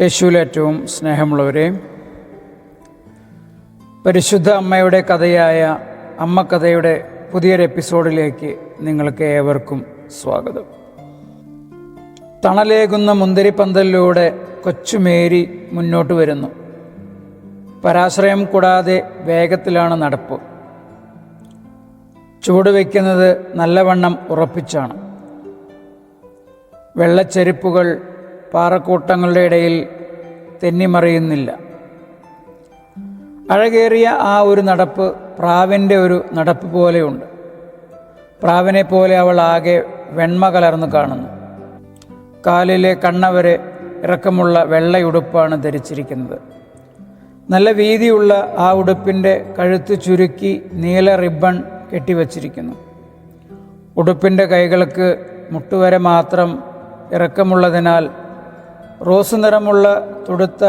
യേശുവിൽ ഏറ്റവും സ്നേഹമുള്ളവരെ, പരിശുദ്ധ അമ്മയുടെ കഥയായ അമ്മ കഥയുടെ പുതിയൊരു എപ്പിസോഡിലേക്ക് നിങ്ങൾക്ക് ഏവർക്കും സ്വാഗതം. തണലേകുന്ന മുന്തിരിപ്പന്തലിലൂടെ കൊച്ചുമേരി മുന്നോട്ട് വരുന്നു. പരാശ്രയം കൂടാതെ വേഗത്തിലാണ് നടപ്പ്. ചുവടുവെക്കുന്നത് നല്ലവണ്ണം ഉറപ്പിച്ചാണ്. വെള്ളച്ചെരുപ്പുകൾ പാറക്കൂട്ടങ്ങളുടെ ഇടയിൽ തെന്നിമറിയുന്നില്ല. അഴകേറിയ ആ ഒരു നടപ്പ് പ്രാവിൻ്റെ ഒരു നടപ്പ് പോലെയുണ്ട്. പ്രാവിനെ പോലെ അവൾ ആകെ വെണ്മ കലർന്നു കാണുന്നു. കാലിലെ കണ്ണവരെ ഇറക്കമുള്ള വെള്ളയുടുപ്പാണ് ധരിച്ചിരിക്കുന്നത്. നല്ല വീതിയുള്ള ആ ഉടുപ്പിൻ്റെ കഴുത്ത് ചുരുക്കി നീല റിബൺ കെട്ടിവച്ചിരിക്കുന്നു. ഉടുപ്പിൻ്റെ കൈകൾക്ക് മുട്ടുവരെ മാത്രം ഇറക്കമുള്ളതിനാൽ റോസ് നിറമുള്ള തുടുത്ത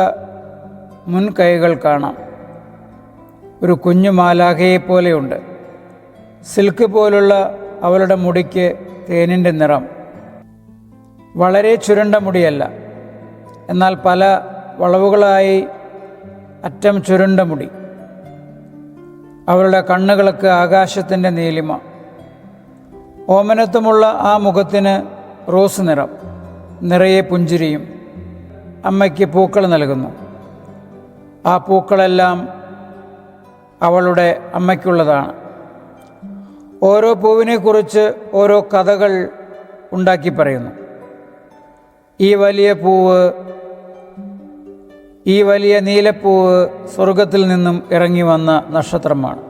മുൻകൈകൾ കാണാം. ഒരു കുഞ്ഞു മാലാഖയെപ്പോലെയുണ്ട്. സിൽക്ക് പോലുള്ള അവളുടെ മുടിക്ക് തേനിൻ്റെ നിറം. വളരെ ചുരുണ്ട മുടിയല്ല, എന്നാൽ പല വളവുകളായി അറ്റം ചുരുണ്ട മുടി. അവളുടെ കണ്ണുകൾക്ക് ആകാശത്തിൻ്റെ നീലിമ. ഓമനത്വമുള്ള ആ മുഖത്തിന് റോസ് നിറം, നിറയെ പുഞ്ചിരിയും. അമ്മയ്ക്ക് പൂക്കൾ നൽകുന്നു. ആ പൂക്കളെല്ലാം അവളുടെ അമ്മയ്ക്കുള്ളതാണ്. ഓരോ പൂവിനെക്കുറിച്ച് ഓരോ കഥകൾ ഉണ്ടാക്കി പറയുന്നു. ഈ വലിയ നീലപ്പൂവ് സ്വർഗത്തിൽ നിന്നും ഇറങ്ങി വന്ന നക്ഷത്രമാണ്.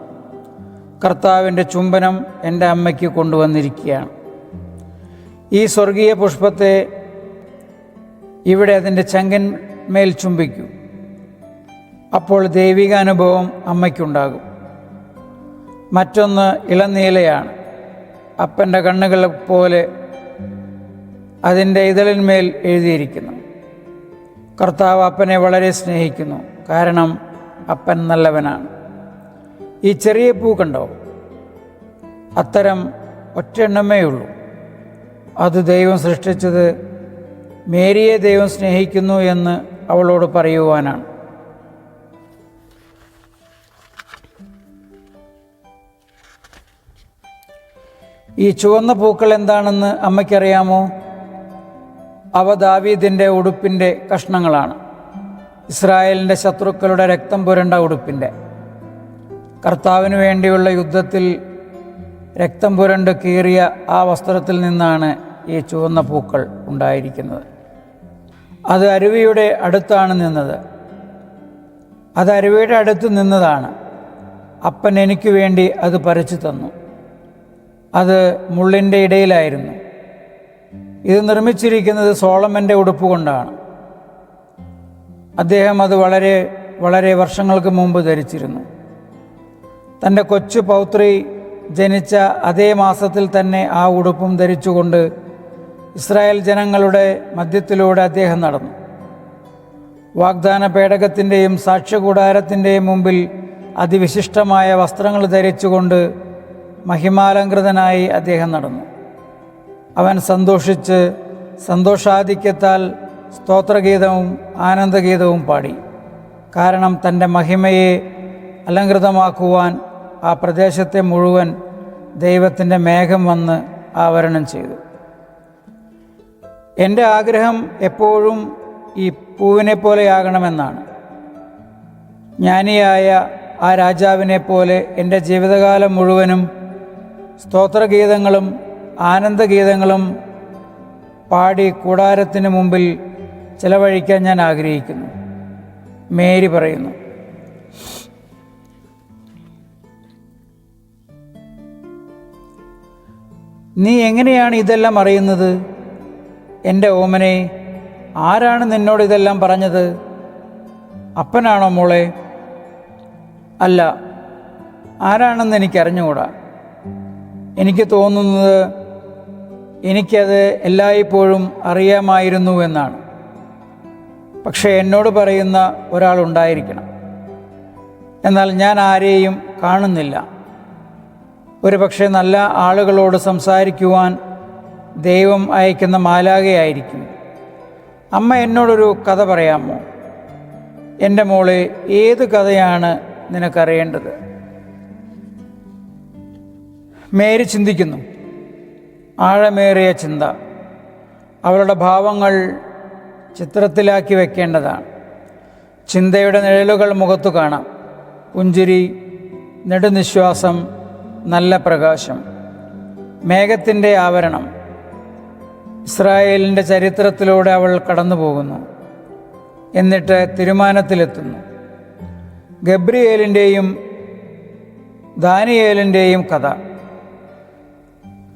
കർത്താവിൻ്റെ ചുംബനം എൻ്റെ അമ്മയ്ക്ക് കൊണ്ടുവന്നിരിക്കുകയാണ്. ഈ സ്വർഗീയ പുഷ്പത്തെ ഇവിടെ അതിൻ്റെ ചങ്കിന്മേൽ ചുംബിക്കൂ. അപ്പോൾ ദൈവിക അനുഭവം അമ്മയ്ക്കുണ്ടാകും. മറ്റൊന്ന് ഇളനീലയാണ്. അപ്പൻ്റെ കണ്ണുകളെ പോലെ അതിൻ്റെ ഇതളിന്മേൽ എഴുതിയിരിക്കുന്നു. കർത്താവ് അപ്പനെ വളരെ സ്നേഹിക്കുന്നു, കാരണം അപ്പൻ നല്ലവനാണ്. ഈ ചെറിയ പൂ കണ്ടോ? അത്തരം ഒറ്റെണ്ണമേ ഉള്ളൂ. അത് ദൈവം സൃഷ്ടിച്ചത് മേരിയെ ദൈവം സ്നേഹിക്കുന്നു എന്ന് അവളോട് പറയുവാനാണ്. ഈ ചുവന്ന പൂക്കൾ എന്താണെന്ന് അമ്മയ്ക്കറിയാമോ? അവ ദാവീദിൻ്റെ ഉടുപ്പിൻ്റെ കഷ്ണങ്ങളാണ്. ഇസ്രായേലിൻ്റെ ശത്രുക്കളുടെ രക്തം പുരണ്ട ഉടുപ്പിൻ്റെ. കർത്താവിന് വേണ്ടിയുള്ള യുദ്ധത്തിൽ രക്തം പുരണ്ട് കീറിയ ആ വസ്ത്രത്തിൽ നിന്നാണ് ഈ ചുവന്ന പൂക്കൾ ഉണ്ടായിരിക്കുന്നത്. അത് അരുവിയുടെ അടുത്താണ് നിന്നത്. അത് അരുവിയുടെ അടുത്ത് നിന്നതാണ്. അപ്പൻ എനിക്ക് വേണ്ടി അത് പറിച്ചു തന്നു. അത് മുള്ളിൻ്റെ ഇടയിലായിരുന്നു. ഇത് നിർമ്മിച്ചിരിക്കുന്നത് സോളമൻ്റെ ഉടുപ്പ് കൊണ്ടാണ്. അദ്ദേഹം അത് വളരെ വളരെ വർഷങ്ങൾക്ക് മുമ്പ് ധരിച്ചിരുന്നു. തൻ്റെ കൊച്ചു പൗത്രി ജനിച്ച അതേ മാസത്തിൽ തന്നെ ആ ഉടുപ്പും ധരിച്ചുകൊണ്ട് ഇസ്രായേൽ ജനങ്ങളുടെ മധ്യത്തിലൂടെ അദ്ദേഹം നടന്നു. വാഗ്ദാന പേടകത്തിൻ്റെയും സാക്ഷ്യകൂടാരത്തിൻ്റെയും മുമ്പിൽ അതിവിശിഷ്ടമായ വസ്ത്രങ്ങൾ ധരിച്ചുകൊണ്ട് മഹിമാലങ്കൃതനായി അദ്ദേഹം നടന്നു. അവൻ സന്തോഷിച്ച് സന്തോഷാധിക്യത്താൽ സ്തോത്രഗീതവും ആനന്ദഗീതവും പാടി. കാരണം തൻ്റെ മഹിമയെ അലങ്കൃതമാക്കുവാൻ ആ പ്രദേശത്തെ മുഴുവൻ ദൈവത്തിൻ്റെ മേഘം വന്ന് ആവരണം ചെയ്തു. എൻ്റെ ആഗ്രഹം എപ്പോഴും ഈ പൂവിനെ പോലെയാകണമെന്നാണ്. ജ്ഞാനിയായ ആ രാജാവിനെ പോലെ എൻ്റെ ജീവിതകാലം മുഴുവനും സ്തോത്രഗീതങ്ങളും ആനന്ദഗീതങ്ങളും പാടി കൂടാരത്തിന് മുമ്പിൽ ചെലവഴിക്കാൻ ഞാൻ ആഗ്രഹിക്കുന്നു. മേരി പറയുന്നു. നീ എങ്ങനെയാണ് ഇതെല്ലാം അറിയുന്നത്? എൻ്റെ ഓമനെ, ആരാണ് നിന്നോട് ഇതെല്ലാം പറഞ്ഞത്? അപ്പനാണോ മോളെ? അല്ല, ആരാണെന്ന് എനിക്കറിഞ്ഞുകൂടാ. എനിക്ക് തോന്നുന്നത് എനിക്കത് എല്ലായ്പ്പോഴും അറിയാമായിരുന്നുവെന്നാണ്. പക്ഷേ എന്നോട് പറയുന്ന ഒരാളുണ്ടായിരിക്കണം. എന്നാൽ ഞാൻ ആരെയും കാണുന്നില്ല. ഒരുപക്ഷെ നല്ല ആളുകളോട് സംസാരിക്കുവാൻ ദൈവം അയക്കുന്ന മാലാഖയായിരിക്കും. അമ്മ എന്നോടൊരു കഥ പറയാമോ? എൻ്റെ മോളെ, ഏത് കഥയാണ് നിനക്കറിയേണ്ടത്? മേരി ചിന്തിക്കുന്നു. ആഴമേറിയ ചിന്ത. അവളുടെ ഭാവങ്ങൾ ചിത്രത്തിലാക്കി വെക്കേണ്ടതാണ്. ചിന്തയുടെ നിഴലുകൾ മുഖത്തു കാണാം. പുഞ്ചിരി, നെടുനിശ്വാസം, നല്ല പ്രകാശം. മേഘത്തിൻ്റെ ആവരണം. ഇസ്രായേലിൻ്റെ ചരിത്രത്തിലൂടെ അവൾ കടന്നു പോകുന്നു. എന്നിട്ട് തീരുമാനത്തിലെത്തുന്നു. ഗബ്രിയേലിൻ്റെയും ദാനിയേലിൻ്റെയും കഥ.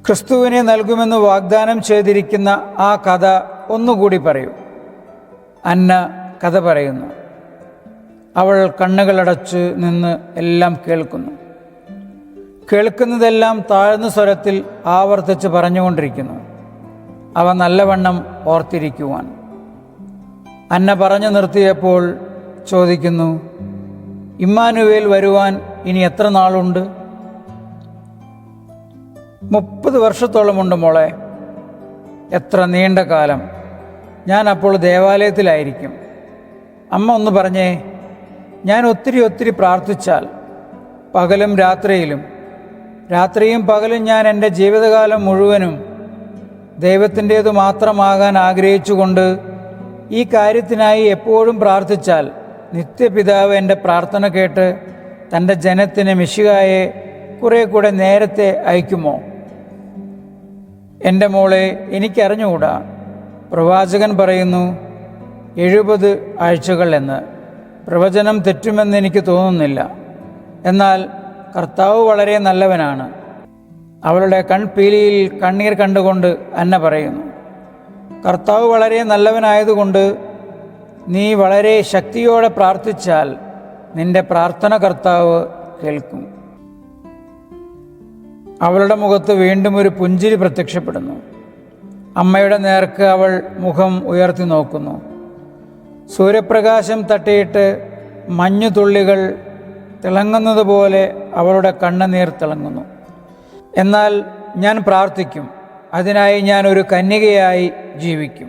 ക്രിസ്തുവിനെ നൽകുമെന്ന് വാഗ്ദാനം ചെയ്തിരിക്കുന്ന ആ കഥ ഒന്നുകൂടി പറയൂ. അന്ന കഥ പറയുന്നു. അവൾ കണ്ണുകളടച്ച് നിന്ന് എല്ലാം കേൾക്കുന്നു. കേൾക്കുന്നതെല്ലാം താഴ്ന്ന സ്വരത്തിൽ ആവർത്തിച്ച് പറഞ്ഞുകൊണ്ടിരിക്കുന്നു. അവ നല്ലവണ്ണം ഓർത്തിരിക്കുവാൻ. അന്ന പറഞ്ഞു നിർത്തിയപ്പോൾ ചോദിക്കുന്നു, ഇമ്മാനുവേൽ വരുവാൻ ഇനി എത്ര നാളുണ്ട്? 30 വർഷത്തോളമുണ്ട് മോളെ. എത്ര നീണ്ട കാലം! ഞാൻ അപ്പോൾ ദേവാലയത്തിലായിരിക്കും. അമ്മ ഒന്ന് പറഞ്ഞേ, ഞാൻ ഒത്തിരി പ്രാർത്ഥിച്ചാൽ, പകലും രാത്രിയിലും, രാത്രിയും പകലും ഞാൻ എൻ്റെ ജീവിതകാലം മുഴുവനും ദൈവത്തിൻ്റേതു മാത്രമാകാൻ ആഗ്രഹിച്ചുകൊണ്ട് ഈ കാര്യത്തിനായി എപ്പോഴും പ്രാർത്ഥിച്ചാൽ, നിത്യപിതാവ് എൻ്റെ പ്രാർത്ഥന കേട്ട് തൻ്റെ ജനത്തിന് മിശിഹായെ കുറെ കൂടെ നേരത്തെ അയക്കുമോ? എൻ്റെ മോളെ, എനിക്കറിഞ്ഞുകൂടാ. പ്രവാചകൻ പറയുന്നു 70 ആഴ്ചകൾ എന്ന്. പ്രവചനം തെറ്റുമെന്ന് എനിക്ക് തോന്നുന്നില്ല. എന്നാൽ കർത്താവ് വളരെ നല്ലവനാണ്. അവളുടെ കൺപീലിയിൽ കണ്ണീർ കണ്ടുകൊണ്ട് അന്ന പറയുന്നു, കർത്താവ് വളരെ നല്ലവനായതുകൊണ്ട് നീ വളരെ ശക്തിയോടെ പ്രാർത്ഥിച്ചാൽ നിന്റെ പ്രാർത്ഥന കർത്താവ് കേൾക്കും. അവളുടെ മുഖത്ത് വീണ്ടും ഒരു പുഞ്ചിരി പ്രത്യക്ഷപ്പെടുന്നു. അമ്മയുടെ നേർക്ക് അവൾ മുഖം ഉയർത്തി നോക്കുന്നു. സൂര്യപ്രകാശം തട്ടിയിട്ട് മഞ്ഞുതുള്ളികൾ തിളങ്ങുന്നത് പോലെ അവളുടെ കണ്ണുനീർ തിളങ്ങുന്നു. എന്നാൽ ഞാൻ പ്രാർത്ഥിക്കും. അതിനായി ഞാൻ ഒരു കന്യകയായി ജീവിക്കും.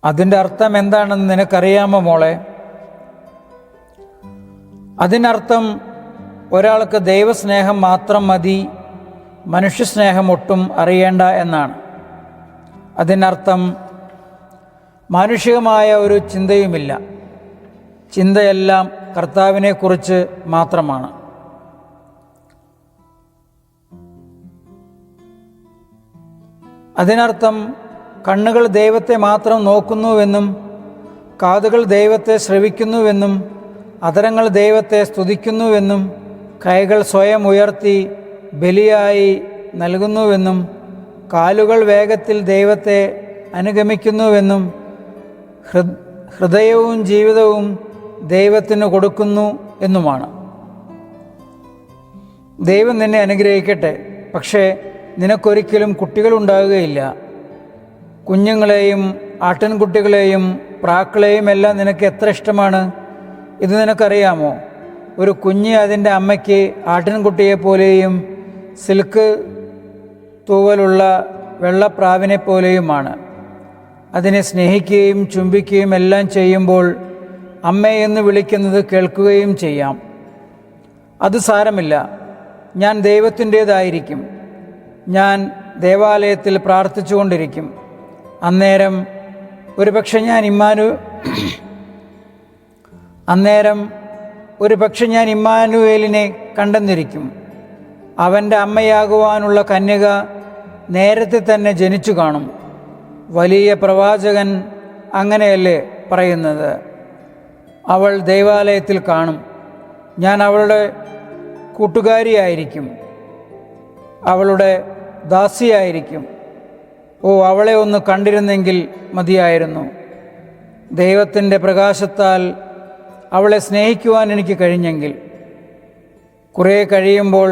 അതിൻ്റെ അർത്ഥം എന്താണെന്ന് നിനക്കറിയാമോ മോളെ? അതിനർത്ഥം ഒരാൾക്ക് ദൈവസ്നേഹം മാത്രം മതി, മനുഷ്യസ്നേഹം ഒട്ടും അറിയേണ്ട എന്നാണ്. അതിനർത്ഥം മാനുഷികമായ ഒരു ചിന്തയുമില്ല. ചിന്തയെല്ലാം കർത്താവിനെക്കുറിച്ച് മാത്രമാണ്. അതിനർത്ഥം കണ്ണുകൾ ദൈവത്തെ മാത്രം നോക്കുന്നുവെന്നും, കാതുകൾ ദൈവത്തെ ശ്രവിക്കുന്നുവെന്നും, അധരങ്ങൾ ദൈവത്തെ സ്തുതിക്കുന്നുവെന്നും, കൈകൾ സ്വയം ഉയർത്തി ബലിയായി നൽകുന്നുവെന്നും, കാലുകൾ വേഗത്തിൽ ദൈവത്തെ അനുഗമിക്കുന്നുവെന്നും, ഹൃദയവും ജീവിതവും ദൈവത്തിന് കൊടുക്കുന്നു എന്നുമാണ്. ദൈവം നിന്നെ അനുഗ്രഹിക്കട്ടെ. പക്ഷേ നിനക്കൊരിക്കലും കുട്ടികളുണ്ടാകുകയില്ല. കുഞ്ഞുങ്ങളെയും ആട്ടിൻകുട്ടികളെയും പ്രാക്കളെയും എല്ലാം നിനക്ക് എത്ര ഇഷ്ടമാണ്. ഇത് നിനക്കറിയാമോ? ഒരു കുഞ്ഞ് അതിൻ്റെ അമ്മയ്ക്ക് ആട്ടിൻകുട്ടിയെപ്പോലെയും സിൽക്ക് തൂവലുള്ള വെള്ളപ്രാവിനെ പോലെയുമാണ്. അതിനെ സ്നേഹിക്കുകയും ചുംബിക്കുകയും എല്ലാം ചെയ്യുമ്പോൾ അമ്മയെന്ന് വിളിക്കുന്നത് കേൾക്കുകയും ചെയ്യാം. അത് സാരമില്ല, ഞാൻ ദൈവത്തിൻ്റേതായിരിക്കും. ഞാൻ ദേവാലയത്തിൽ പ്രാർത്ഥിച്ചുകൊണ്ടിരിക്കും. അന്നേരം ഒരുപക്ഷെ ഞാൻ ഇമ്മാനുവേലിനെ കണ്ടെന്നിരിക്കും. അവൻ്റെ അമ്മയാകുവാനുള്ള കന്യക നേരത്തെ തന്നെ ജനിച്ചു കാണും. വലിയ പ്രവാചകൻ അങ്ങനെയല്ലേ പറയുന്നത്? അവൾ ദൈവാലയത്തിൽ കാണും. ഞാൻ അവളുടെ കൂട്ടുകാരിയായിരിക്കും, അവളുടെ ദാസിയായിരിക്കും. ഓ, അവളെ ഒന്ന് കണ്ടിരുന്നെങ്കിൽ മതിയായിരുന്നു. ദൈവത്തിൻ്റെ പ്രകാശത്താൽ അവളെ സ്നേഹിക്കുവാൻ എനിക്ക് കഴിഞ്ഞെങ്കിൽ. കുറേ കഴിയുമ്പോൾ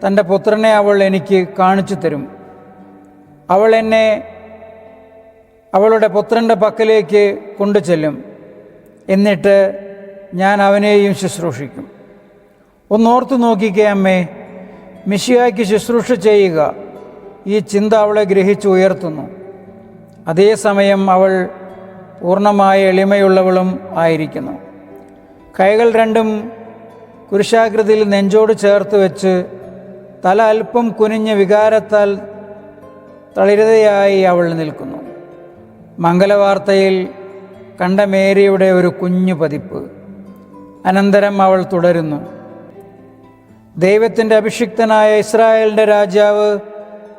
തൻ്റെ പുത്രനെ അവൾ എനിക്ക് കാണിച്ചു തരും. അവൾ എന്നെ അവളുടെ പുത്രൻ്റെ പക്കലേക്ക് കൊണ്ടുചെല്ലും. എന്നിട്ട് ഞാൻ അവനെയും ശുശ്രൂഷിക്കും. ഒന്നോർത്തു നോക്കിക്കേ അമ്മേ, മിശിഹായ്ക്ക് ശുശ്രൂഷ ചെയ്യുക. ഈ ചിന്ത അവളെ ഗ്രഹിച്ച് ഉയർത്തുന്നു. അതേസമയം അവൾ പൂർണ്ണമായ എളിമയുള്ളവളും ആയിരിക്കുന്നു. കൈകൾ രണ്ടും കുരിശാകൃതിയിൽ നെഞ്ചോട് ചേർത്ത് വെച്ച് തല അല്പം കുനിഞ്ഞ് വികാരത്താൽ തളിരതയായി അവൾ നിൽക്കുന്നു. മംഗലവാർത്തയിൽ കണ്ട മേരിയുടെ ഒരു കുഞ്ഞു പതിപ്പ്. അനന്തരം അവൾ തുടരുന്നു: ദൈവത്തിൻ്റെ അഭിഷിക്തനായ ഇസ്രായേലിൻ്റെ രാജാവ്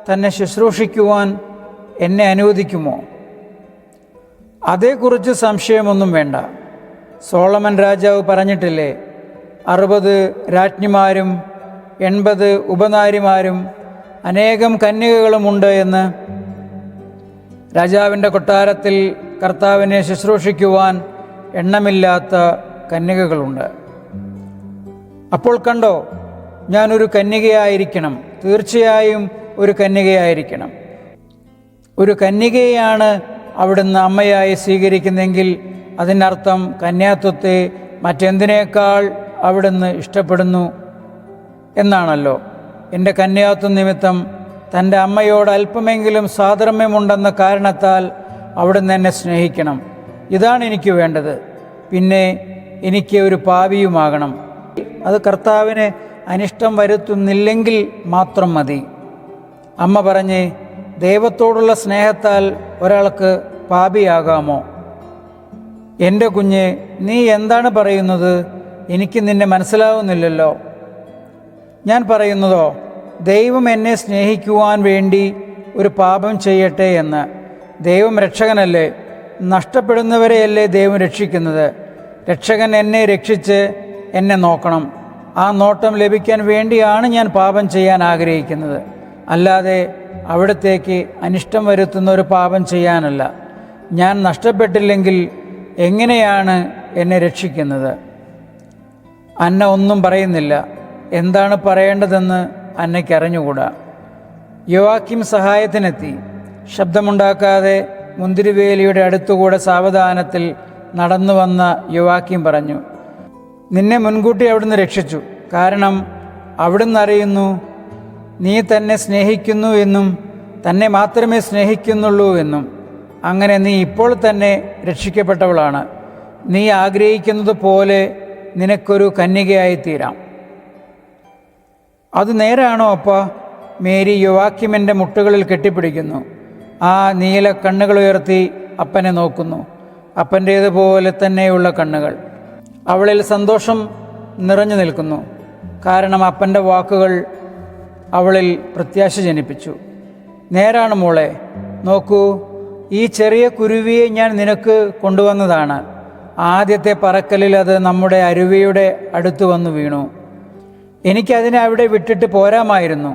തന്നെ ശുശ്രൂഷിക്കുവാൻ എന്നെ അനുവദിക്കുമോ? അതേക്കുറിച്ച് സംശയമൊന്നും വേണ്ട. സോളമൻ രാജാവ് പറഞ്ഞിട്ടില്ലേ, 60 രാജ്ഞിമാരും 80 ഉപനാരിമാരും അനേകം കന്യകകളുമുണ്ട് എന്ന്. രാജാവിൻ്റെ കൊട്ടാരത്തിൽ കർത്താവിനെ ശുശ്രൂഷിക്കുവാൻ എണ്ണമില്ലാത്ത കന്യകകളുണ്ട്. അപ്പോൾ കണ്ടോ, ഞാനൊരു കന്യകയായിരിക്കണം, തീർച്ചയായും ഒരു കന്യകയായിരിക്കണം. ഒരു കന്യകയാണ് അവിടുന്ന് അമ്മയായി സ്വീകരിക്കുന്നെങ്കിൽ അതിനർത്ഥം കന്യാത്വത്തെ മറ്റെന്തിനേക്കാൾ അവിടുന്ന് ഇഷ്ടപ്പെടുന്നു എന്നാണല്ലോ. എൻ്റെ കന്യാത്വം നിമിത്തം തൻ്റെ അമ്മയോട് അല്പമെങ്കിലും സാധർമ്യമുണ്ടെന്ന കാരണത്താൽ അവിടുന്ന് എന്നെ സ്നേഹിക്കണം. ഇതാണ് എനിക്ക് വേണ്ടത്. പിന്നെ എനിക്ക് ഒരു പാപിയുമാകണം. അത് കർത്താവിന് അനിഷ്ടം വരുത്തുന്നില്ലെങ്കിൽ മാത്രം മതി. അമ്മ പറഞ്ഞേ, ദൈവത്തോടുള്ള സ്നേഹത്താൽ ഒരാൾക്ക് പാപിയാകാമോ? എൻ്റെ കുഞ്ഞെ, നീ എന്താണ് പറയുന്നത്? എനിക്ക് നിന്നെ മനസ്സിലാവുന്നില്ലല്ലോ. ഞാൻ പറയുന്നതോ, ദൈവം എന്നെ സ്നേഹിക്കുവാൻ വേണ്ടി ഒരു പാപം ചെയ്യട്ടെ എന്ന്. ദൈവം രക്ഷകനല്ലേ? നഷ്ടപ്പെടുന്നവരെയല്ലേ ദൈവം രക്ഷിക്കുന്നത്? രക്ഷകൻ എന്നെ രക്ഷിച്ച് എന്നെ നോക്കണം. ആ നോട്ടം ലഭിക്കാൻ വേണ്ടിയാണ് ഞാൻ പാപം ചെയ്യാൻ ആഗ്രഹിക്കുന്നത്, അല്ലാതെ അവിടത്തേക്ക് അനിഷ്ടം വരുത്തുന്ന ഒരു പാപം ചെയ്യാനല്ല. ഞാൻ നഷ്ടപ്പെട്ടില്ലെങ്കിൽ എങ്ങനെയാണ് എന്നെ രക്ഷിക്കുന്നത്? അന്ന ഒന്നും പറയുന്നില്ല. എന്താണ് പറയേണ്ടതെന്ന് അന്നയ്ക്ക് അറിഞ്ഞുകൂടാ. യോവാക്യീം സഹായത്തിനെത്തി. ശബ്ദമുണ്ടാക്കാതെ മുന്തിരിവേലിയുടെ അടുത്തുകൂടെ സാവധാനത്തിൽ നടന്നു വന്ന യോവാക്യീം പറഞ്ഞു: നിന്നെ മുൻകൂട്ടി അവിടുന്ന് രക്ഷിച്ചു. കാരണം അവിടുന്ന് അറിയുന്നു നീ തന്നെ സ്നേഹിക്കുന്നു എന്നും തന്നെ മാത്രമേ സ്നേഹിക്കുന്നുള്ളൂ എന്നും. അങ്ങനെ നീ ഇപ്പോൾ തന്നെ രക്ഷിക്കപ്പെട്ടവളാണ്. നീ ആഗ്രഹിക്കുന്നത് പോലെ നിനക്കൊരു കന്യകയായിത്തീരാം. അത് നേരാണോ അപ്പാ? മേരി യോവാക്യീമിൻ്റെ മുട്ടുകളിൽ കെട്ടിപ്പിടിക്കുന്നു. ആ നീല കണ്ണുകളുയർത്തി അപ്പനെ നോക്കുന്നു. അപ്പൻ്റേതുപോലെ തന്നെയുള്ള കണ്ണുകൾ. അവളിൽ സന്തോഷം നിറഞ്ഞു നിൽക്കുന്നു. കാരണം അപ്പൻ്റെ വാക്കുകൾ അവളിൽ പ്രത്യാശ ജനിപ്പിച്ചു. നേരാണ് മോളെ, നോക്കൂ, ഈ ചെറിയ കുരുവിയെ ഞാൻ നിനക്ക് കൊണ്ടുവന്നതാണ്. ആദ്യത്തെ പറക്കലിൽ അത് നമ്മുടെ അരുവിയുടെ അടുത്ത് വന്നു വീണു. എനിക്കതിനെ അവിടെ വിട്ടിട്ട് പോരാമായിരുന്നു.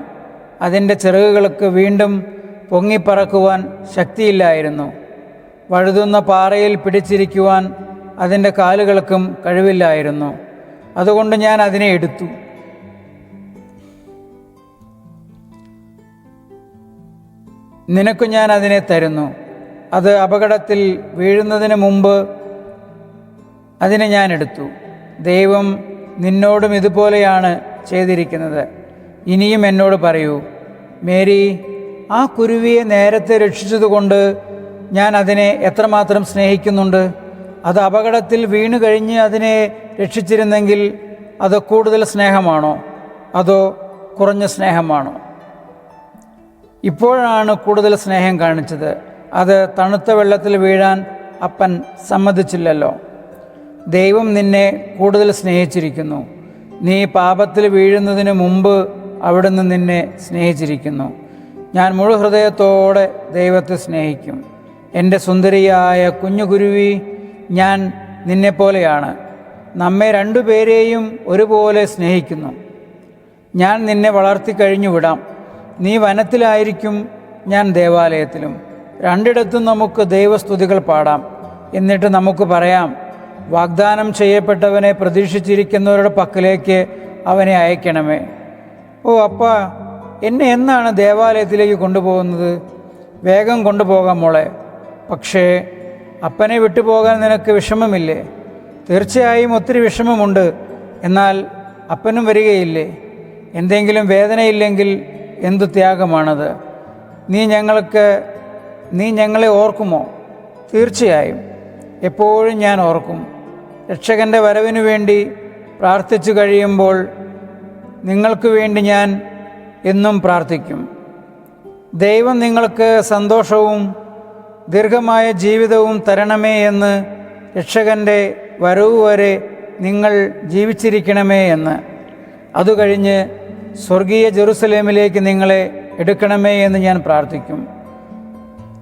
അതിൻ്റെ ചിറകുകൾക്ക് വീണ്ടും പൊങ്ങിപ്പറക്കുവാൻ ശക്തിയില്ലായിരുന്നു. വഴുതുന്ന പാറയിൽ പിടിച്ചിരിക്കുവാൻ അതിൻ്റെ കാലുകൾക്കും കഴിവില്ലായിരുന്നു. അതുകൊണ്ട് ഞാൻ അതിനെ എടുത്തു. നിനക്ക് ഞാൻ അതിനെ തരുന്നു. അത് അപകടത്തിൽ വീഴുന്നതിന് മുമ്പ് അതിനെ ഞാൻ എടുത്തു. ദൈവം നിന്നോടും ഇതുപോലെയാണ് ചെയ്തിരിക്കുന്നത്. ഇനിയും എന്നോട് പറയൂ, മേരി, ആ കുരുവിയെ നേരത്തെ രക്ഷിച്ചതുകൊണ്ട് ഞാൻ അതിനെ എത്രമാത്രം സ്നേഹിക്കുന്നുണ്ട്. അത് അപകടത്തിൽ വീണു കഴിഞ്ഞ് അതിനെ രക്ഷിച്ചിരുന്നെങ്കിൽ അത് കൂടുതൽ സ്നേഹമാണോ അതോ കുറഞ്ഞ സ്നേഹമാണോ? ഇപ്പോഴാണ് കൂടുതൽ സ്നേഹം കാണിച്ചത്. അത് തണുത്ത വെള്ളത്തിൽ വീഴാൻ അപ്പൻ സമ്മതിച്ചില്ലല്ലോ. ദൈവം നിന്നെ കൂടുതൽ സ്നേഹിച്ചിരിക്കുന്നു. നീ പാപത്തിൽ വീഴുന്നതിന് മുമ്പ് അവിടുന്ന് നിന്നെ സ്നേഹിച്ചിരിക്കുന്നു. ഞാൻ മുഴു ഹൃദയത്തോടെ ദൈവത്തെ സ്നേഹിക്കും. എൻ്റെ സുന്ദരിയായ കുഞ്ഞുകുരുവി, ഞാൻ നിന്നെപ്പോലെയാണ്. നമ്മെ രണ്ടുപേരെയും ഒരുപോലെ സ്നേഹിക്കുന്നു. ഞാൻ നിന്നെ വളർത്തിക്കഴിഞ്ഞു വിടാം. നീ വനത്തിലായിരിക്കും, ഞാൻ ദേവാലയത്തിലും. രണ്ടിടത്തും നമുക്ക് ദൈവസ്തുതികൾ പാടാം. എന്നിട്ട് നമുക്ക് പറയാം, വാഗ്ദാനം ചെയ്യപ്പെട്ടവനെ പ്രതീക്ഷിച്ചിരിക്കുന്നവരുടെ പക്കലേക്ക് അവനെ അയക്കണമേ. ഓ അപ്പാ, എന്നെ എന്നാണ് ദേവാലയത്തിലേക്ക് കൊണ്ടുപോകുന്നത്? വേഗം കൊണ്ടുപോകാം മോളെ. പക്ഷേ അപ്പനെ വിട്ടുപോകാൻ നിനക്ക് വിഷമമില്ലേ? തീർച്ചയായും ഒത്തിരി വിഷമമുണ്ട്. എന്നാൽ അപ്പനും വരികയില്ലേ? എന്തെങ്കിലും വേദനയില്ലെങ്കിൽ എന്തു ത്യാഗമാണത്? നീ ഞങ്ങൾക്ക് നീ ഞങ്ങളെ ഓർക്കുമോ? തീർച്ചയായും എപ്പോഴും ഞാൻ ഓർക്കും. രക്ഷകൻ്റെ വരവിനു വേണ്ടി പ്രാർത്ഥിച്ചു കഴിയുമ്പോൾ നിങ്ങൾക്ക് വേണ്ടി ഞാൻ എന്നും പ്രാർത്ഥിക്കും. ദൈവം നിങ്ങൾക്ക് സന്തോഷവും ദീർഘമായ ജീവിതവും തരണമേ എന്ന്, രക്ഷകൻ്റെ വരവ് വരെ നിങ്ങൾ ജീവിച്ചിരിക്കണമേ എന്ന്, അതുകഴിഞ്ഞ് സ്വർഗീയ ജെറുസലേമിലേക്ക് നിങ്ങളെ എടുക്കണമേ എന്ന് ഞാൻ പ്രാർത്ഥിക്കും.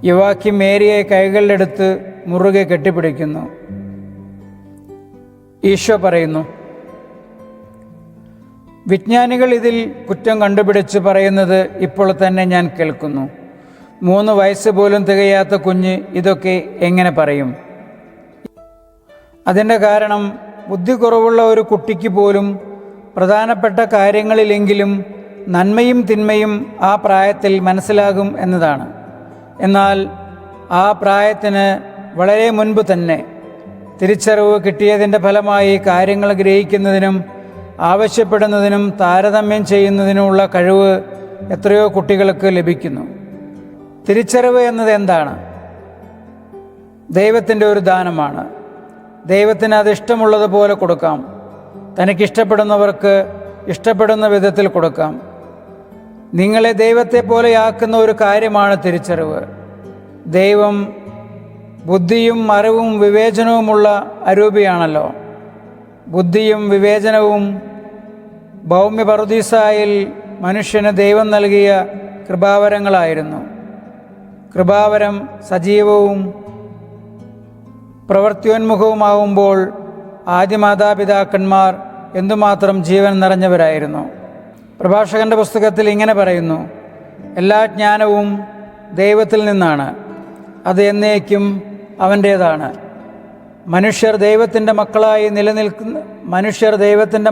യോവാക്യം മേരിയെ കൈകളിലെടുത്ത് മുറുകെ കെട്ടിപ്പിടിക്കുന്നു. ഈശോ പറയുന്നു, വിജ്ഞാനികൾ ഇതിൽ കുറ്റം കണ്ടുപിടിച്ച് പറയുന്നത് ഇപ്പോൾ തന്നെ ഞാൻ കേൾക്കുന്നു. 3 വയസ്സ് പോലും തികയാത്ത കുഞ്ഞ് ഇതൊക്കെ എങ്ങനെ പറയും? അതിൻ്റെ കാരണം ബുദ്ധി കുറവുള്ള ഒരു കുട്ടിക്ക് പോലും പ്രധാനപ്പെട്ട കാര്യങ്ങളിലെങ്കിലും നന്മയും തിന്മയും ആ പ്രായത്തിൽ മനസ്സിലാകും എന്നതാണ്. എന്നാൽ ആ പ്രായത്തിന് വളരെ മുൻപ് തന്നെ തിരിച്ചറിവ് കിട്ടിയതിൻ്റെ ഫലമായി കാര്യങ്ങൾ ഗ്രഹിക്കുന്നതിനും ആവശ്യപ്പെടുന്നതിനും താരതമ്യം ചെയ്യുന്നതിനുമുള്ള കഴിവ് എത്രയോ കുട്ടികൾക്ക് ലഭിക്കുന്നു. തിരിച്ചറിവ് എന്നത് എന്താണ്? ദൈവത്തിൻ്റെ ഒരു ദാനമാണ്. ദൈവത്തിന് അത് ഇഷ്ടമുള്ളതുപോലെ കൊടുക്കാം. തനിക്കിഷ്ടപ്പെടുന്നവർക്ക് ഇഷ്ടപ്പെടുന്ന വിധത്തിൽ കൊടുക്കാം. നിങ്ങളെ ദൈവത്തെ പോലെയാക്കുന്ന ഒരു കാര്യമാണ് തിരിച്ചറിവ്. ദൈവം ബുദ്ധിയും അറിവും വിവേചനവുമുള്ള അരൂപിയാണല്ലോ. ബുദ്ധിയും വിവേചനവും ഭൗമ്യ പറുദീസായിൽ മനുഷ്യന് ദൈവം നൽകിയ കൃപാവരങ്ങളായിരുന്നു. കൃപാവരം സജീവവും പ്രവൃത്തിയോന്മുഖവുമാവുമ്പോൾ ആദിമാതാപിതാക്കന്മാർ എന്തുമാത്രം ജീവൻ നിറഞ്ഞവരായിരുന്നു. പ്രഭാഷകൻ്റെ പുസ്തകത്തിൽ ഇങ്ങനെ പറയുന്നു, എല്ലാ ജ്ഞാനവും ദൈവത്തിൽ നിന്നാണ്, അത് എന്നേക്കും അവൻ്റേതാണ്. മനുഷ്യർ ദൈവത്തിൻ്റെ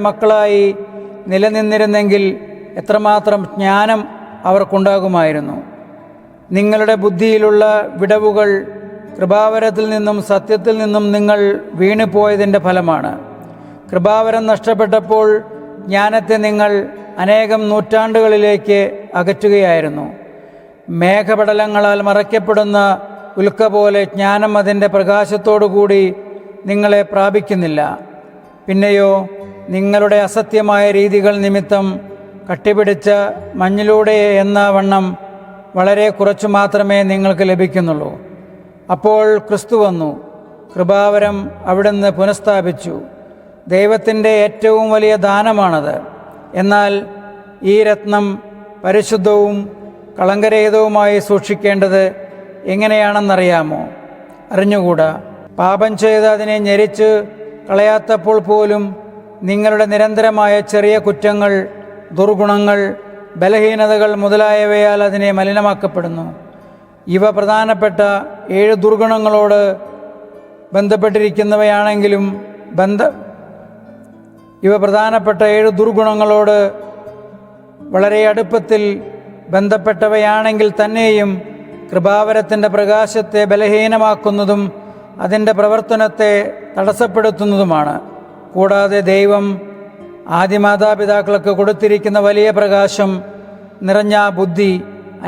മക്കളായി നിലനിന്നിരുന്നെങ്കിൽ എത്രമാത്രം ജ്ഞാനം അവർക്കുണ്ടാകുമായിരുന്നു. നിങ്ങളുടെ ബുദ്ധിയിലുള്ള വിടവുകൾ കൃപാവരത്തിൽ നിന്നും സത്യത്തിൽ നിന്നും നിങ്ങൾ വീണുപോയതിൻ്റെ ഫലമാണ്. കൃപാവരം നഷ്ടപ്പെട്ടപ്പോൾ ജ്ഞാനത്തെ നിങ്ങൾ അനേകം നൂറ്റാണ്ടുകളിലേക്ക് അകറ്റുകയായിരുന്നു. മേഘപടലങ്ങളാൽ മറയ്ക്കപ്പെടുന്ന ഉൽക്ക പോലെ ജ്ഞാനം അതിൻ്റെ പ്രകാശത്തോടുകൂടി നിങ്ങളെ പ്രാപിക്കുന്നില്ല. പിന്നെയോ നിങ്ങളുടെ അസത്യമായ രീതികൾ നിമിത്തം കട്ടിപിടിച്ച മഞ്ഞിലൂടെ എന്ന വണ്ണം വളരെ കുറച്ചു മാത്രമേ നിങ്ങൾക്ക് ലഭിക്കുന്നുള്ളൂ. അപ്പോൾ ക്രിസ്തു വന്നു, കൃപാവരം അവിടുന്ന് പുനഃസ്ഥാപിച്ചു. ദൈവത്തിൻ്റെ ഏറ്റവും വലിയ ദാനമാണത്. എന്നാൽ ഈ രത്നം പരിശുദ്ധവും കളങ്കരഹിതവുമായി സൂക്ഷിക്കേണ്ടത് എങ്ങനെയാണെന്നറിയാമോ? അറിഞ്ഞുകൂടാ. പാപം ചെയ്ത് അതിനെ ഞെരിച്ച് കളയാത്തപ്പോൾ പോലും നിങ്ങളുടെ നിരന്തരമായ ചെറിയ കുറ്റങ്ങൾ, ദുർഗുണങ്ങൾ, ബലഹീനതകൾ മുതലായവയാൽ അതിനെ മലിനമാക്കപ്പെടുന്നു. ഇവ പ്രധാനപ്പെട്ട 7 ദുർഗുണങ്ങളോട് ബന്ധപ്പെട്ടിരിക്കുന്നവയാണെങ്കിലും വളരെ അടുപ്പത്തിൽ ബന്ധപ്പെട്ടവയാണെങ്കിൽ തന്നെയും കൃപാവരത്തിൻ്റെ പ്രകാശത്തെ ബലഹീനമാക്കുന്നതും അതിൻ്റെ പ്രവർത്തനത്തെ തടസ്സപ്പെടുത്തുന്നതുമാണ്. കൂടാതെ ദൈവം ആദിമാതാപിതാക്കൾക്ക് കൊടുത്തിരിക്കുന്ന വലിയ പ്രകാശം നിറഞ്ഞ ബുദ്ധി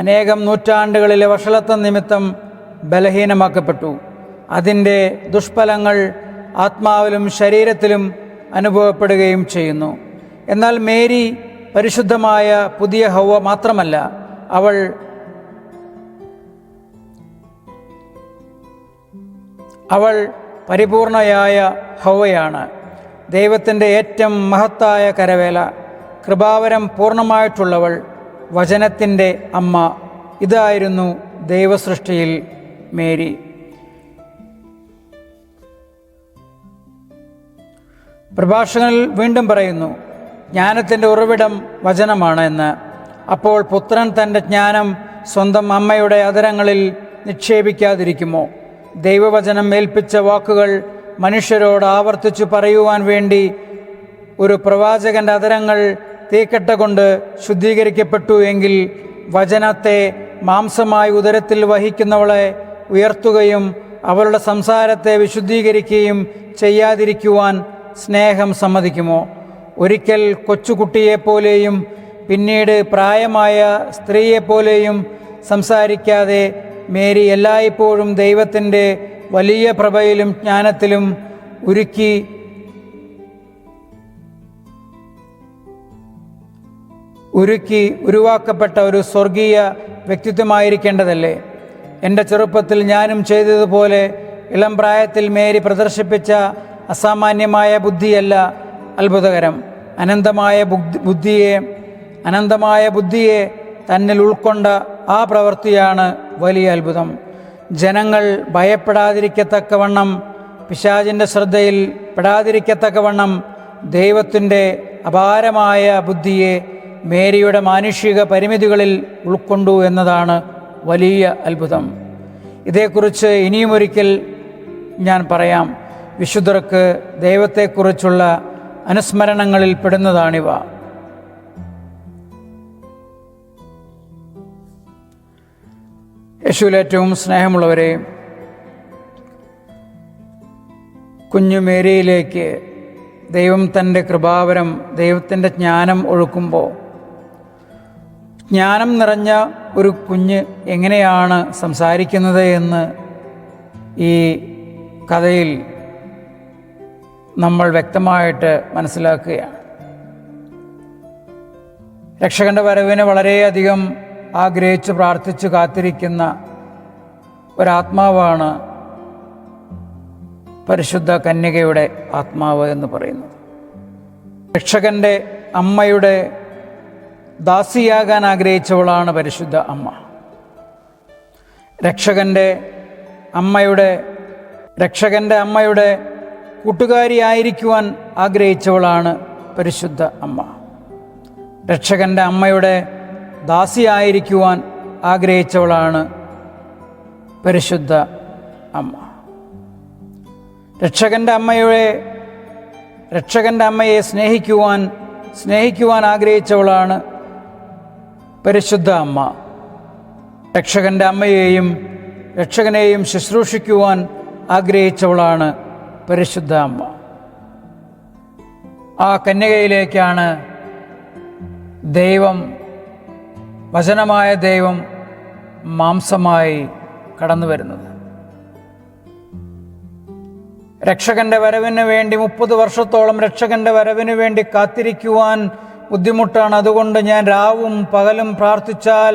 അനേകം നൂറ്റാണ്ടുകളിലെ വഷളത്വം നിമിത്തം ബലഹീനമാക്കപ്പെട്ടു. അതിൻ്റെ ദുഷ്ഫലങ്ങൾ ആത്മാവിലും ശരീരത്തിലും അനുഭവപ്പെടുകയും ചെയ്യുന്നു. എന്നാൽ മേരി പരിശുദ്ധമായ പുതിയ ഹൗവ മാത്രമല്ല, അവൾ പരിപൂർണയായ ഹൗവയാണ്. ദൈവത്തിൻ്റെ ഏറ്റവും മഹത്തായ കരവേല, കൃപാവരം പൂർണ്ണമായിട്ടുള്ളവൾ, വചനത്തിൻ്റെ അമ്മ. ഇതായിരുന്നു ദൈവസൃഷ്ടിയിൽ മേരി. പ്രഭാഷകനിൽ വീണ്ടും പറയുന്നു, ജ്ഞാനത്തിൻ്റെ ഉറവിടം വചനമാണ് എന്ന്. അപ്പോൾ പുത്രൻ തൻ്റെ ജ്ഞാനം സ്വന്തം അമ്മയുടെ അധരങ്ങളിൽ നിക്ഷേപിക്കാതിരിക്കുമോ? ദൈവവചനം ഏൽപ്പിച്ച വാക്കുകൾ മനുഷ്യരോട് ആവർത്തിച്ചു പറയുവാൻ വേണ്ടി ഒരു പ്രവാചകൻ്റെ അധരങ്ങൾ തീക്കട്ട കൊണ്ട് ശുദ്ധീകരിക്കപ്പെട്ടു എങ്കിൽ വചനത്തെ മാംസമായി ഉദരത്തിൽ വഹിക്കുന്നവളെ ഉയർത്തുകയും അവളുടെ സംസാരത്തെ വിശുദ്ധീകരിക്കുകയും ചെയ്യാതിരിക്കുവാൻ സ്നേഹം സമ്മതിക്കുമോ? ഒരിക്കൽ കൊച്ചുകുട്ടിയെപ്പോലെയും പിന്നീട് പ്രായമായ സ്ത്രീയെപ്പോലെയും സംസാരിക്കാതെ മേരി എല്ലായ്പ്പോഴും ദൈവത്തിൻ്റെ വലിയ പ്രഭയിലും ജ്ഞാനത്തിലും ഉരുവാക്കപ്പെട്ട ഒരു സ്വർഗീയ വ്യക്തിത്വമായിരിക്കേണ്ടതല്ലേ? എൻ്റെ ചെറുപ്പത്തിൽ ഞാനും ചെയ്തതുപോലെ ഇളം പ്രായത്തിൽ മേരി പ്രദർശിപ്പിച്ച അസാമാന്യമായ ബുദ്ധിയല്ല അത്ഭുതകരം. അനന്തമായ ബുദ്ധിയെ തന്നിൽ ഉൾക്കൊണ്ട ആ പ്രവൃത്തിയാണ് വലിയ അത്ഭുതം. ജനങ്ങൾ ഭയപ്പെടാതിരിക്കത്തക്കവണ്ണം, പിശാചിൻ്റെ ശ്രദ്ധയിൽ പെടാതിരിക്കത്തക്കവണ്ണം ദൈവത്തിൻ്റെ അപാരമായ ബുദ്ധിയെ മേരിയുടെ മാനുഷിക പരിമിതികളിൽ ഉൾക്കൊണ്ടു എന്നതാണ് വലിയ അത്ഭുതം. ഇതേക്കുറിച്ച് ഇനിയുമൊരിക്കൽ ഞാൻ പറയാം. വിശുദ്ധർക്ക് ദൈവത്തെക്കുറിച്ചുള്ള അനുസ്മരണങ്ങളിൽ പെടുന്നതാണിവ. യേശുവിൽ ഏറ്റവും സ്നേഹമുള്ളവരെ, കുഞ്ഞു മേരിയിലേക്ക് ദൈവം തൻ്റെ കൃപാവരം, ദൈവത്തിൻ്റെ ജ്ഞാനം ഒഴുക്കുമ്പോൾ, ജ്ഞാനം നിറഞ്ഞ ഒരു കുഞ്ഞ് എങ്ങനെയാണ് സംസാരിക്കുന്നത് എന്ന് ഈ കഥയിൽ നമ്മൾ വ്യക്തമായിട്ട് മനസ്സിലാക്കുകയാണ്. രക്ഷകൻ്റെ വരവിനെ വളരെയധികം ആഗ്രഹിച്ച് പ്രാർത്ഥിച്ച് കാത്തിരിക്കുന്ന ഒരാത്മാവാണ് പരിശുദ്ധ കന്യകയുടെ ആത്മാവ് എന്ന് പറയുന്നത്. രക്ഷകൻ്റെ അമ്മയുടെ ദാസിയാകാൻ ആഗ്രഹിച്ചവളാണ് പരിശുദ്ധ അമ്മ. രക്ഷകൻ്റെ അമ്മയുടെ കൂട്ടുകാരിയായിരിക്കുവാൻ ആഗ്രഹിച്ചവളാണ് പരിശുദ്ധ അമ്മ. രക്ഷകൻ്റെ അമ്മയുടെ ദാസിയായിരിക്കുവാൻ ആഗ്രഹിച്ചവളാണ് പരിശുദ്ധ അമ്മ. രക്ഷകൻ്റെ അമ്മയെ സ്നേഹിക്കുവാൻ ആഗ്രഹിച്ചവളാണ് പരിശുദ്ധ അമ്മ. രക്ഷകൻ്റെ അമ്മയെയും രക്ഷകനെയും ശുശ്രൂഷിക്കുവാൻ ആഗ്രഹിച്ചവളാണ് പരിശുദ്ധ അമ്മ. ആ കന്യകയിലേക്കാണ് വചനമായ ദൈവം മാംസമായി കടന്നു വരുന്നത്. രക്ഷകൻ്റെ വരവിന് വേണ്ടി 30 വർഷത്തോളം രക്ഷകൻ്റെ വരവിന് വേണ്ടി കാത്തിരിക്കുവാൻ ബുദ്ധിമുട്ടാണ്. അതുകൊണ്ട് ഞാൻ രാവും പകലും പ്രാർത്ഥിച്ചാൽ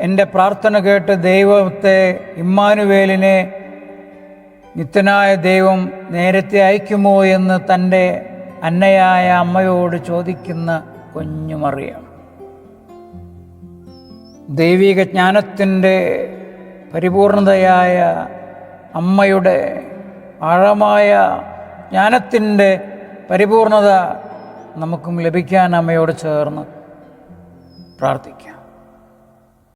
എൻ്റെ പ്രാർത്ഥന കേട്ട് ദൈവത്തെ, ഇമ്മാനുവേലിനെ, നിത്യനായ ദൈവം നേരത്തെ അയക്കുമോ എന്ന് തൻ്റെ അന്നയായ അമ്മയോട് ചോദിക്കുന്ന കുഞ്ഞു മറിയം. ദൈവിക ജ്ഞാനത്തിൻ്റെ പരിപൂർണതയായ അമ്മയുടെ ആഴമായ ജ്ഞാനത്തിൻ്റെ പരിപൂർണത നമുക്കും ലഭിക്കാൻ അമ്മയോട് ചേർന്ന് പ്രാർത്ഥിക്കാം.